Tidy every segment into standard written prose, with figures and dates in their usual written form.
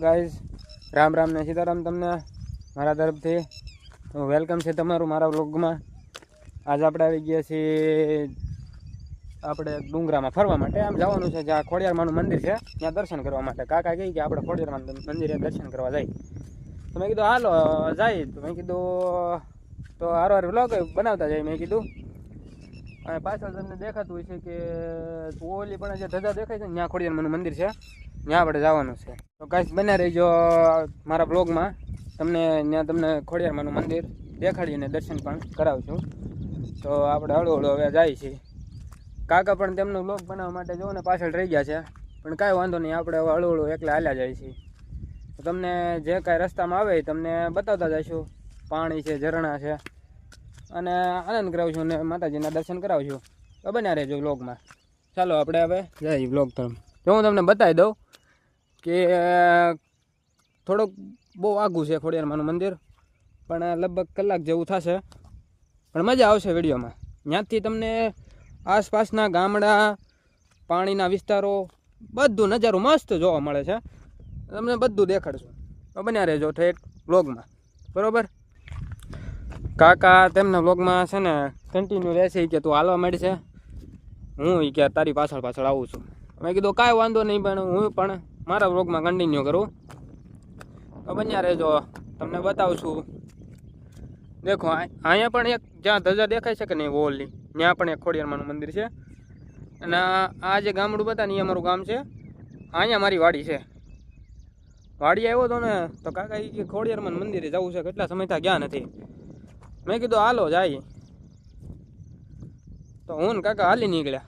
Guys Ram Ram ને સીતારામ તમને મારા તરફથી વેલકમ છે તમારું મારા વ્લોગમાં। આજે આપણે આવી ગયા છીએ આપણે ડુંગરામાં ફરવા માટે। આમ જવાનું છે જ્યાં ખોડિયારમાંનું મંદિર છે ત્યાં દર્શન કરવા માટે। કાકા કહે કે આપણે ખોડિયારમાંનું મંદિરે દર્શન કરવા જાય, તો મેં કીધું હાલો જાય। તો મેં કીધું તો હારો હારો વ્લોગ બનાવતા જાય। મેં કીધું અને પાછળ તમને દેખાતું હોય છે કે ઓલી પણ જે ધજા દેખાય છે ને ત્યાં ખોડિયારમાંનું મંદિર છે, ત્યાં આપણે જવાનું છે। તો કાંઈ બન્યા રહીજો મારા બ્લોગમાં, તમને ખોડિયારમાંનું મંદિર દેખાડીને દર્શન પણ કરાવશું। તો આપણે હળવું હવે જાય છીએ। કાકા પણ તેમનો બ્લોગ બનાવવા માટે જો ને પાછળ રહી ગયા છે, પણ કાંઈ વાંધો નહીં, આપણે હવે હળવું એકલા હાલ્યા જાય છીએ। તો તમને જે કાંઈ રસ્તામાં આવે એ તમને બતાવતા જઈશું। પાણી છે, ઝરણા છે, અને આનંદ કરાવશું અને માતાજીના દર્શન કરાવશું। તો બન્યા રહેજો બ્લોગમાં। ચાલો આપણે હવે જઈએ બ્લોગ તરફ। જો હું તમને બતાવી દઉં કે થોડુંક બહુ આઘું છે ખોડિયારમાંનું મંદિર, પણ લગભગ કલાક જેવું થશે, પણ મજા આવશે વિડીયોમાં। ત્યાંથી તમને આસપાસના ગામડા, પાણીના વિસ્તારો, બધું નજારો મસ્ત જોવા મળે છે, તમને બધું દેખાડશું। તો બન્યા રહેજો ઠેઠ બ્લોગમાં, બરાબર। કાકા તેમના બ્લોગમાં છે ને કન્ટિન્યુ રહેશે કે તું હાલવા માંડશે, હું કે તારી પાછળ પાછળ આવું છું। મેં કીધું કાંઈ વાંધો નહીં, પણ હું પણ મારા વ્લોગમાં કન્ટિન્યુ કરું। તો બન્યા રહેજો, તમને બતાવશું। દેખો અહીંયા પણ એક જ્યાં ધજા દેખાય છે કે નહીં વોલની, ત્યાં પણ એક ખોડિયારમાંનું મંદિર છે। અને આ જે ગામડું બતા ને એ અમારું ગામ છે। અહીંયા મારી વાડી છે। વાડી આવ્યો હતો ને તો કાકા એ ખોડિયારમાંનું મંદિરે જવું છે, કેટલા સમયથી ગયા નથી। મેં કીધું હાલો જાય, તો હું ને કાકા હાલી નીકળ્યા।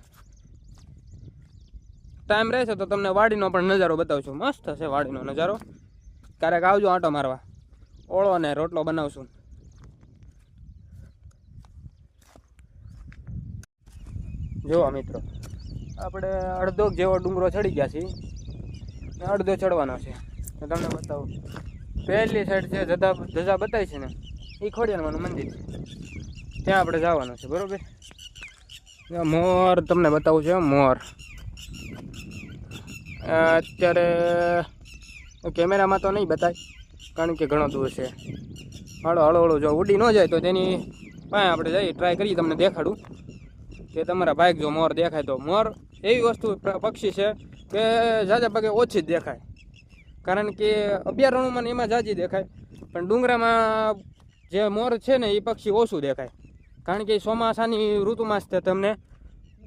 ટાઈમ રહેશે તો તમને વાડીનો પણ નજારો બતાવશું, મસ્ત છે વાડીનો નજારો। ક્યારેક આવજો આંટો મારવા, ઓળો ને રોટલો બનાવશું। જુઓ મિત્રો, આપણે અડધો જેવો ડુંગરો ચડી ગયા છીએ, અડધો ચડવાનો છે। તો તમને બતાવું, પહેલી સાઈડ જે ધજા બતાવી છે ને એ ખોડિયારમાંનું મંદિર છે, ત્યાં આપણે જવાનું છે, બરાબર। મોર તમને બતાવું છે, મોર અત્યારે કેમેરામાં તો નહીં બતાય, કારણ કે ઘણો દૂર છે। હળો જો ઉડી ન જાય તો તેની પાસે આપણે જઈએ, ટ્રાય કરીએ, તમને દેખાડું કે તમારા બાઇક જો મોર દેખાય તો। મોર એવી વસ્તુ પક્ષી છે કે ઝાઝા પગે ઓછી જ દેખાય, કારણ કે અભયારણ્યમાં એમાં ઝાઝી દેખાય, પણ ડુંગરામાં જે મોર છે ને એ પક્ષી ઓછું દેખાય, કારણ કે ચોમાસાની ઋતુમાં જ તમને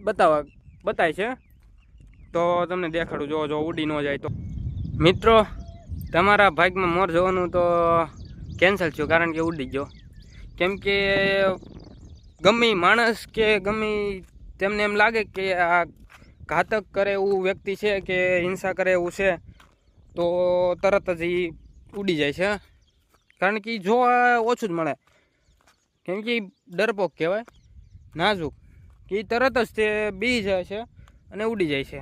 બતાય છે। તો તમને દેખાડું, જો ઉડી ન જાય તો। મિત્રો તમારા ભાગમાં મોર જોવાનું તો કેન્સલ થયું, કારણ કે ઉડી ગયો। કેમ કે ગમે માણસ કે ગમે તેમને એમ લાગે કે આ ઘાતક કરે એવું વ્યક્તિ છે કે હિંસા કરે એવું છે, તો તરત જ એ ઉડી જાય છે, કારણ કે જોવા ઓછું જ મળે। કેમ કે ડરપોક કહેવાય, નાજુક, કે તરત જ તે બી જાય છે અને ઉડી જાય છે।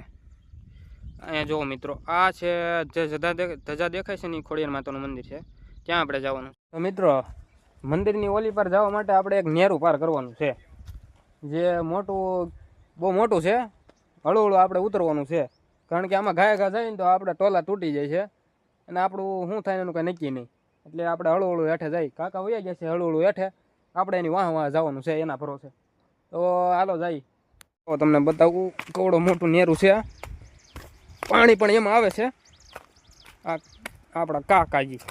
અહીંયા જુઓ મિત્રો, આ છે જે ધજા દેખાય છે ને એ ખોડિયાર માતાનું મંદિર છે, ત્યાં આપણે જવાનું। તો મિત્રો મંદિરની ઓલી પર જવા માટે આપણે એક નેરું પાર કરવાનું છે, જે બહુ મોટું છે। હળવું આપણે ઉતરવાનું છે, કારણ કે આમાં ઘા જાય ને તો આપણે ટોલા તૂટી જાય છે, અને આપણું શું થાય એનું કંઈ નક્કી નહીં, એટલે આપણે હળવું હેઠે જાય। કાકા વયા ગયા છે હળવું હેઠે, આપણે એની વાહ જવાનું છે, એના ભરોસે। તો હાલો જાય। તો તમને બતાવું કેવડું મોટું નેરું છે, પાણી પણ એમાં આવે છે। આ આપણા કાકાજી,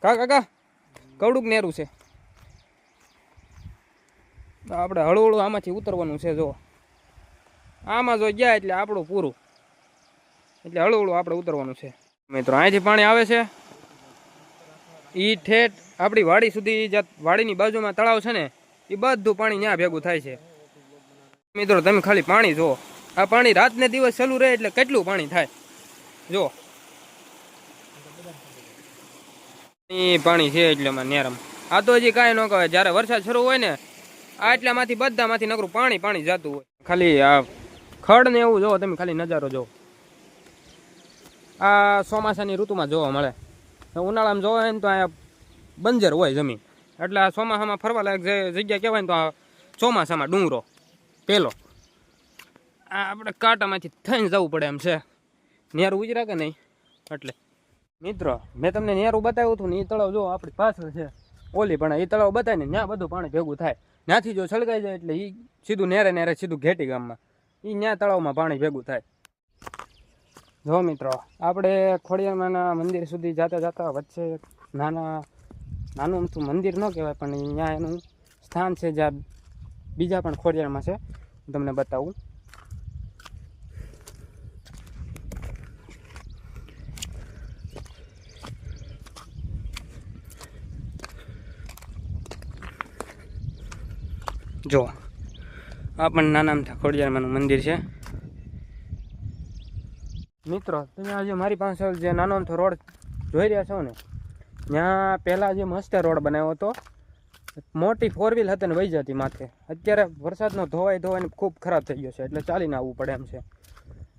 કાકા કવડુંક નેરું છે, આપણે હળવું આમાંથી ઉતરવાનું છે। જો આમાં જો ગયા એટલે આપણું પૂરું, એટલે હળવું આપણે ઉતરવાનું છે। મિત્રો અહીંથી પાણી આવે છે, એ ઠેઠ આપણી વાડી સુધી, વાડીની બાજુમાં તળાવ છે ને એ બધું પાણી ત્યાં ભેગું થાય છે। મિત્રો તમે ખાલી પાણી જુઓ, આ પાણી રાતને દિવસ ચાલુ રહે એટલે કેટલું પાણી થાય, જો એ પાણી છે એટલે નેરમ। આ તો હજી કાંઈ ન કહેવાય, જ્યારે વરસાદ શરૂ હોય ને આ એટલામાંથી બધામાંથી નકરું પાણી જતું હોય। ખાલી આ ખડ ને એવું જોવો તમે, ખાલી નજારો જોવો, આ ચોમાસાની ઋતુમાં જોવા મળે। ઉનાળામાં જોવા ને તો અહીંયા બંજર હોય જમીન, એટલે આ ચોમાસામાં ફરવા લાયક જગ્યા કહેવાય ને તો આ ચોમાસામાં ડુંગરો પેલો, આ આપણે કાંટામાંથી થઈને જવું પડે એમ છે। નેર ઉજરા કે નહીં એટલે મિત્રો મેં તમને નેરું બતાવ્યું હતું ને એ તળાવ જો આપણી પાછળ છે ઓલી પણ એ તળાવ બતાવે ને ત્યાં બધું પાણી ભેગું થાય. ત્યાંથી જો સળગાઈ જાય એટલે એ સીધું નેરે સીધું ઘેટી ગામમાં એ ત્યાં તળાવમાં પાણી ભેગું થાય. જો મિત્રો આપણે ખોડિયારમાંના મંદિર સુધી જતા વચ્ચે નાનું અમથું મંદિર ન કહેવાય પણ અહીંયા એનું સ્થાન છે જ્યાં બીજા પણ ખોડિયારમાં છે. હું તમને બતાવું. જો આ પણ નાના અમથા ખોડિયારમાંનું મંદિર છે. મિત્રો તમે આજે મારી પાસે જે નાનો અમથો રોડ જોઈ રહ્યા છો ને ત્યાં પહેલાં જે મસ્ત રોડ બનાવ્યો હતો. મોટી 4 વ્હીલ હતી ને વહી જતી માથે. અત્યારે વરસાદનો ધોવાઈને ખૂબ ખરાબ થઈ ગયો છે એટલે ચાલીને આવવું પડે એમ છે.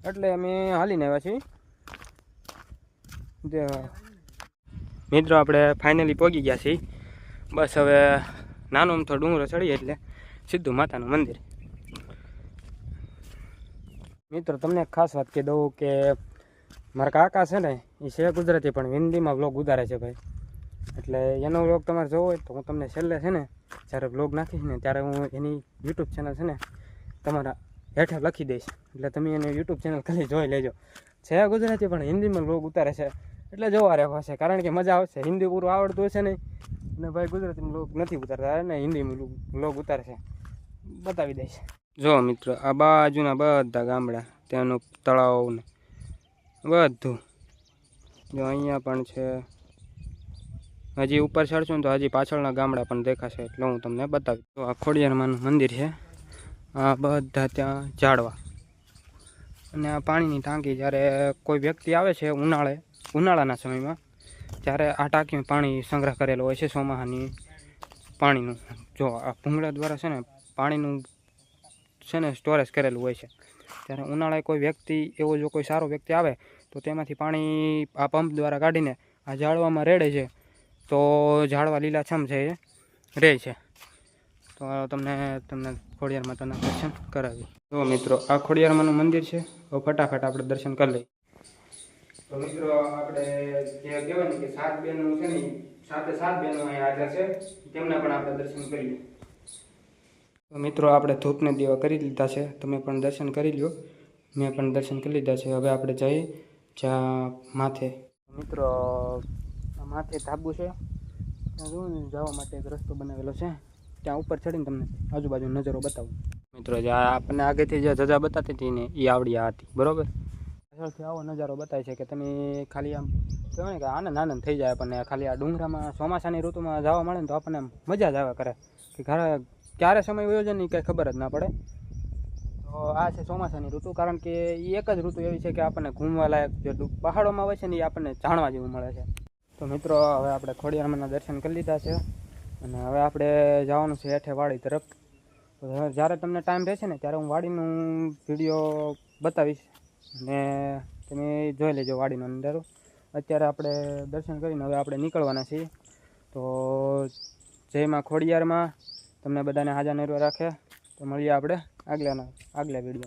એટલે અમે હાલીને આવ્યા છીએ. મિત્રો આપણે ફાઇનલી પહોંચી ગયા છીએ. બસ હવે નાનો અમથો ડુંગરો ચડીએ એટલે સીધું માતાનું મંદિર. મિત્રો તમને એક ખાસ વાત કહી દઉં કે મારા કાકા છે ને એ છે ગુજરાતી પણ હિન્દીમાં વ્લોગ ઉતારે છે ભાઈ. એટલે એનો વ્લોગ તમારે જોવો હોય તો હું તમને છેલ્લે છે ને જ્યારે વ્લોગ નાખીશ ને ત્યારે હું એની યુટ્યુબ ચેનલ છે ને તમારા હેઠળ લખી દઈશ. એટલે તમે એને યુટ્યુબ ચેનલ ખાલી જોઈ લેજો. છે ગુજરાતી પણ હિન્દીમાં વ્લોગ ઉતારે છે એટલે જોવા રહેવા છે કારણ કે મજા આવશે. હિન્દી પૂરું આવડતું હશે નહીં અને ભાઈ ગુજરાતીમાં વ્લોગ નથી ઉતારતા ને હિન્દીમાં વ્લોગ ઉતારે છે. બતાવી દઈશ. જો મિત્રો આ બાજુના બધા ગામડા ત્યાંનું તળાવ ને બધું જો અહીંયા પણ છે. હજી ઉપર ચડશું તો હજી પાછળના ગામડા પણ દેખાશે એટલે હું તમને બતાવી. તો આ ખોડિયારમાંનું મંદિર છે. આ બધા ત્યાં ઝાડવા અને આ પાણીની ટાંકી. જ્યારે કોઈ વ્યક્તિ આવે છે ઉનાળાના સમયમાં ત્યારે આ ટાંકીમાં પાણી સંગ્રહ કરેલો હોય છે ચોમાસાની પાણીનું. જો આ ભૂંગળા દ્વારા છે ને પાણીનું છે ને સ્ટોરેજ કરેલું હોય છે. ત્યારે ઉનાળાએ કોઈ વ્યક્તિ એવો જો કોઈ સારો વ્યક્તિ આવે તો તેમાંથી પાણી આ પંપ દ્વારા કાઢીને આ ઝાડવામાં રેડે છે તો ઝાડવા લીલાછમ છે એ રહે છે. તો તમને ખોડિયાર માતાના દર્શન કરાવી. તો મિત્રો આ ખોડિયારમાંનું મંદિર છે. તો ફટાફટ આપણે દર્શન કરી લઈએ. તો મિત્રો આપણે જે કહેવાય ને કે 7 બહેનો છે ને 7 બહેનો અહીંયા હાજર છે તેમના પણ આપણે દર્શન કરીએ. તો મિત્રો આપણે ધૂપને દીવા કરી લીધા છે. તમે પણ દર્શન કરી લો. મેં પણ દર્શન કરી લીધા છે. હવે આપણે જઈએ જ્યાં માથે. મિત્રો માથે ધાબુ છે ત્યાં જોઉં ને જવા માટે એક રસ્તો બનાવેલો છે. ત્યાં ઉપર ચડીને તમને આજુબાજુ નજરો બતાવું. મિત્રો જે આપણને આગળથી જે જજા બતાતી હતી ને એ આવડી આ હતી બરાબર. પાછળથી આવો નજારો બતાવે છે કે તમે ખાલી આમ કહેવાય ને કે આનંદ થઈ જાય આપણને. ખાલી આ ડુંગરામાં ચોમાસાની ઋતુમાં જવા મળે ને તો આપણને મજા જ આવે કરે કે ક્યારે સમય વયો જાય ને કંઈ ખબર જ ના પડે. તો આ છે ચોમાસાની ઋતુ કારણ કે એ એક જ ઋતુ એવી છે કે આપણને ઘૂમવા લાયક જે પહાડોમાં હોય છે ને એ આપણને જાણવા જેવું મળે છે. તો મિત્રો હવે આપણે ખોડિયારમાંના દર્શન કરી લીધા છે અને હવે આપણે જવાનું છે હેઠે વાડી તરફ. તો જ્યારે તમને ટાઈમ રહેશે ને ત્યારે હું વાડીનું વિડીયો બતાવીશ અને તમે જોઈ લેજો વાડીનો નજારો. અત્યારે આપણે દર્શન કરીને હવે આપણે નીકળવાના છીએ. તો જય માં ખોડિયારમાં તમને બધાને હાજર નરવા રાખે. તો મળીએ આપણે આગલા વિડીયોમાં.